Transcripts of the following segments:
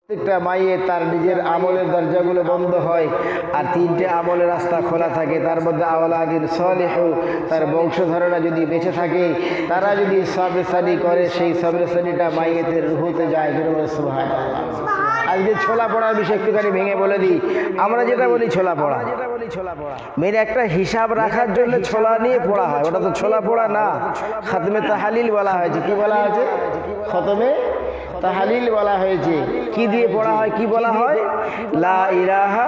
প্রত্যেকটা মাইয়ে তার নিজের আমলের দরজাগুলো বন্ধ হয় আর তিনটে আমলের রাস্তা খোলা থাকে। তার মধ্যে আওলাদিন সলিহ, তার বংশধরেরা যদি বেঁচে থাকে, তারা যদি সবরেসানি করে, সেই সবরেসানিটা মাইয়েতের রুহুতে যায়। সুবহানাল্লাহ। আজকে ছোলা পড়ার বিষয় একটুখানি ভেঙে বলে দিই। আমরা যেটা বলি ছোলা পড়া, মেয়ের একটা হিসাব রাখার জন্য ছোলা নিয়ে পড়া হয়, ওটা তো ছোলা পড়া না। খতমে তাহালিল বলা হয়েছে। কি বলা হয়েছে? খতমে তাহালিল বলা হয়েছে। কি দিয়ে পড়া হয়? কি বলা হয়? লা ইলাহা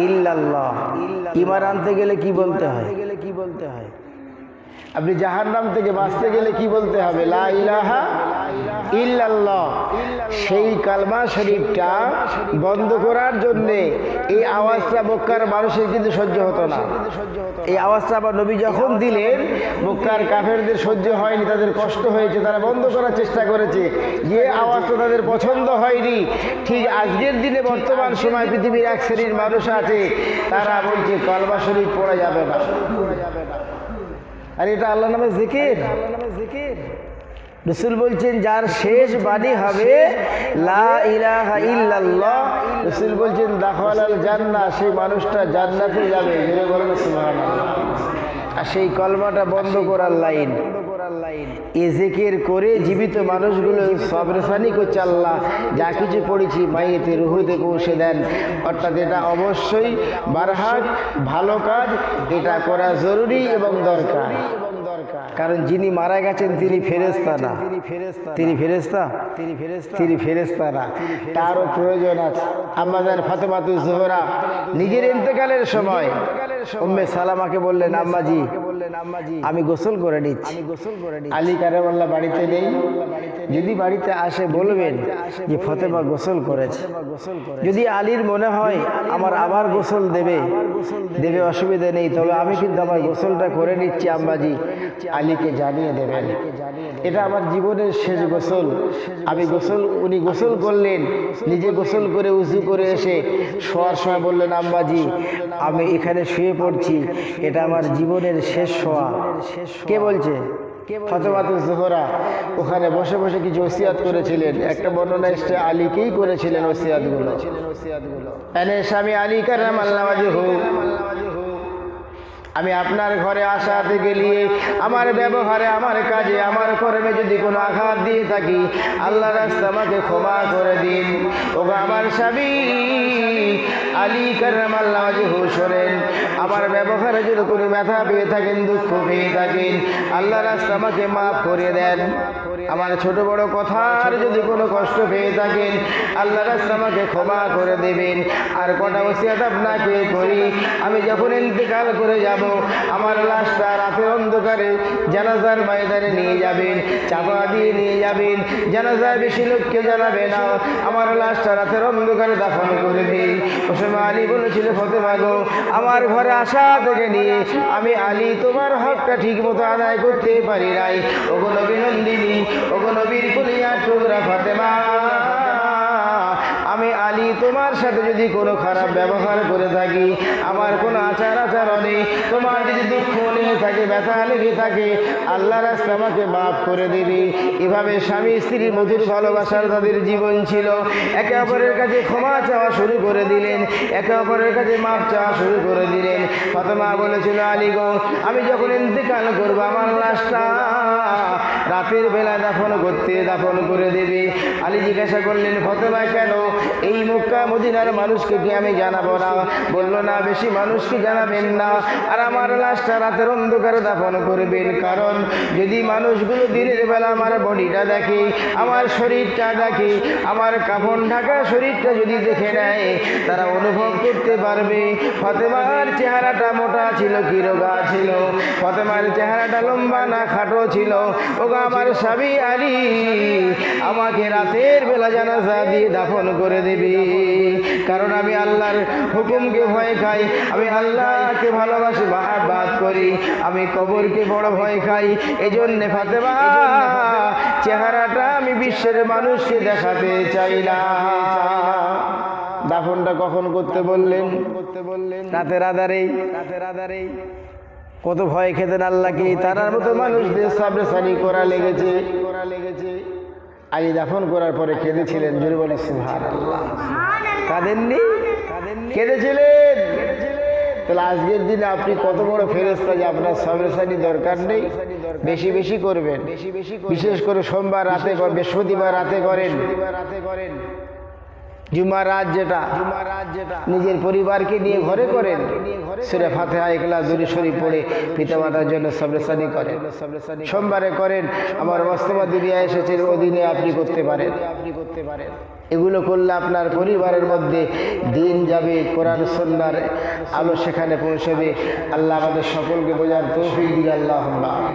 ইল্লাল্লাহ। ঈমান আনতে গেলে কি বলতে হয়? আপনি জাহান্নাম থেকে বাঁচতে গেলে কি বলতে হবে? লা ইলাহা ইল্লাল্লাহ। সেই কালমা শরীফটা বন্ধ করার জন্যে এই আওয়াজটা মক্কার মানুষের কিন্তু সহ্য হতো না। এই আওয়াজটা আবার নবী যখন দিলেন, মক্কার কাফেরদের সহ্য হয়নি, তাদের কষ্ট হয়েছে, তারা বন্ধ করার চেষ্টা করেছে। যে আওয়াজটা তাদের পছন্দ হয়নি, ঠিক আজকের দিনে বর্তমান সময় পৃথিবীর এক শ্রেণীর মানুষ আছে, তারা বলছে কালমা শরীফ পড়া যাবে না। আর এটা আল্লাহর নামে জিকির। রাসূল বলছেন যার শেষ বাণী হবে লা ইলাহা ইল্লাল্লাহ, রাসূল বলছেন দাখালাল জান্নাহ, সেই মানুষটা জান্নাতে যাবে। জোরে বলেন সুবহানাল্লাহ। আর সেই কলমাটা বন্ধ করার লাইন, এ জিকির করে জীবিত মানুষগুলো সবরেসানি করছে। আল্লাহ যা কিছু পড়েছি মাইয়েতে রুহুতে পৌঁছে দেন। অর্থাৎ এটা অবশ্যই বারহাক ভালো কাজ, এটা করা জরুরি এবং দরকার। কারণ যিনি মারা গেছেন তিনি ফেরেশতা না। তিনি ফেরেশতা না, তারও প্রয়োজন আছে। আমাদের ফাতেমাতুজ জোহরা নিজের ইন্তেকালের সময় উম্মে সালামাকে বললেন, আম্মাজি আমি গোসল করে নিচ্ছি। আলী কারামাল্লাহ বাড়িতে নেই, যদি বাড়িতে আসে বলবেন যে ফাতেমা গোসল করেছে। যদি আলীর মনে হয় আমার আবার গোসল দেবে, অসুবিধা নেই, তবে আমি কিন্তু আমার গোসলটা করে নিচ্ছি আম্মাজি, আলীকে জানিয়ে দেবেন। এটা আমার জীবনের শেষ গোসল। আমি গোসল, উনি গোসল করলেন, নিজে গোসল করে উযু করে এসে শোয়ার সময় বললেন, আম্মাজি আমি এখানে শুয়ে পড়ছি, এটা আমার জীবনের শেষ শোয়া। কে বলছে? ফাতেমাতুজ জোহরা ওখানে বসে বসে কিছু ওসিয়াত করেছিলেন। একটা বর্ণনা এসে আলীকেই করেছিলেন ওসিয়াতগুলো। এনে স্বামী আলী কারামাল্লাহু ওয়াজহু, আমি আপনার ঘরে আসাতে গেলে আমার ব্যবহারে, আমার কাজে, আমার কর্মে যদি কোনো আঘাত দিয়ে থাকি, আল্লাহ রাস্তা আমাকে ক্ষমা করে দিন। ওগো আমার স্বামী আলী কারামাল্লাহু ওয়াজহু, শোনেন, আমার ব্যবহারে যদি কোনো ব্যথা পেয়ে থাকেন, দুঃখ পেয়ে থাকেন, আল্লাহ রাস্তা আমাকে মাফ করে দেন। আমার ছোট বড় কথার যদি কোনো কষ্ট পেয়ে থাকেন, আল্লাহ রাস্তা আমাকে ক্ষমা করে দেবেন। আর কটা ওসিয়াত আপনাকে করি, আমি যখন ইন্তেকাল করে যাব, আমার লাশটা রাতের অন্ধকারে জানাজার ময়দানে নিয়ে যাবেন, চাপা দিয়ে নিয়ে যাবেন, জানাজায় বেশি লোককে জানাবে না, আমার লাশটা রাতের অন্ধকারে দাফন করে দিন। ও সময় আলী বলেছিল, ফাতেমা গো, আমার ঘরে আসা থেকে নিয়ে আমি আলী তোমার হকটা ঠিক মতো আদায় করতে পারি নাই। ওগো নবী নন্দিনী, ওগো নবীর কুলিয়ার টুকরা ফাতেমা, আমি আলী তোমার সাথে যদি কোনো খারাপ ব্যবহার করে থাকি, আমার কোনো আচরণে তোমার যদি দুঃখ লেগে থাকে, ব্যথা লেগে থাকে, আল্লাহ রাস্তা আমাকে মাফ করে দেবে। এভাবে স্বামী স্ত্রীর মধুর ভালোবাসার তাদের জীবন ছিল। একে অপরের কাছে ক্ষমা চাওয়া শুরু করে দিলেন, একে অপরের কাছে মাফ চাওয়া শুরু করে দিলেন। ফাতেমা বলেছিল, আলী গো, আমি যখন ইন্তেকাল করবো, আমার লাশটা রাতের বেলা দাফন করে দেবে। আলী জিজ্ঞাসা করলেন, ফাতেমা কেন? এই মক্কা মদিনার মানুষকে কি আমি জানাবো না? বলল, না, বেশি মানুষকে জানাবেন না, আর আমার লাশটা রাতের অন্ধকারে দাফন করবেন। কারণ যদি মানুষগুলো দিনের বেলা আমার বডিটা দেখে, আমার শরীরটা দেখে, আমার কাফন ঢাকা শরীরটা যদি দেখে নেয়, তারা অনুভব করতে পারবে ফাতেমার চেহারাটা মোটা ছিল কি রোগা ছিল, ফাতেমার চেহারাটা লম্বা না খাটো ছিল। ওগো আমার স্বামী আলী আমাকে রাতের বেলা জানাজা দিয়ে দাফন করে দেবে। কারণ আমি আল্লাহর হুকুমকে ভয় খাই, আমি আল্লাহকে ভালোবাসি, মহব্বত করি, আমি কবরকে বড় ভয় খাই। এজন্য ফাতেমা চেহারাটা আমি বিশ্বের মানুষকে দেখাতে চাই না। দাফনটা কখন করতে বললেন? রাতের আধারেই। কত ভয় খেতেন আল্লাহকে, তার মতো মানুষদের সাবরেসানি করা লেগেছে। আলী দাফন করার পরে কেঁদেছিলেন, জোরে বলে সুবহানাল্লাহ। কাঁদেননি? কেঁদেছিলেন। তাহলে আজকের দিনে আপনি কত বড় ফেরেশতা যে আপনার সবরেশানি দরকার নেই, বেশি বেশি করবেন, বিশেষ করে সোমবার রাতে, বৃহস্পতিবার রাতে করেন, জুমার রাত যেটা নিজের পরিবারকে নিয়ে ঘরে করেন, সূরা ফাতিহা, ইখলাস, দুরূদ শরীফ পড়ে পিতামাতার জন্য সবরেশানি করেন, সোমবারে করেন। আমার মোস্তফা দুনিয়া এসেছেন অধীনে আপনি করতে পারেন। এগুলো করলে আপনার পরিবারের মধ্যে দিন যাবে, কোরআন সুন্নাহর আলো সেখানে পৌঁছবে। আল্লাহ আমাদের সকলকে বোঝার তৌফিক দিন। আল্লাহুম্মা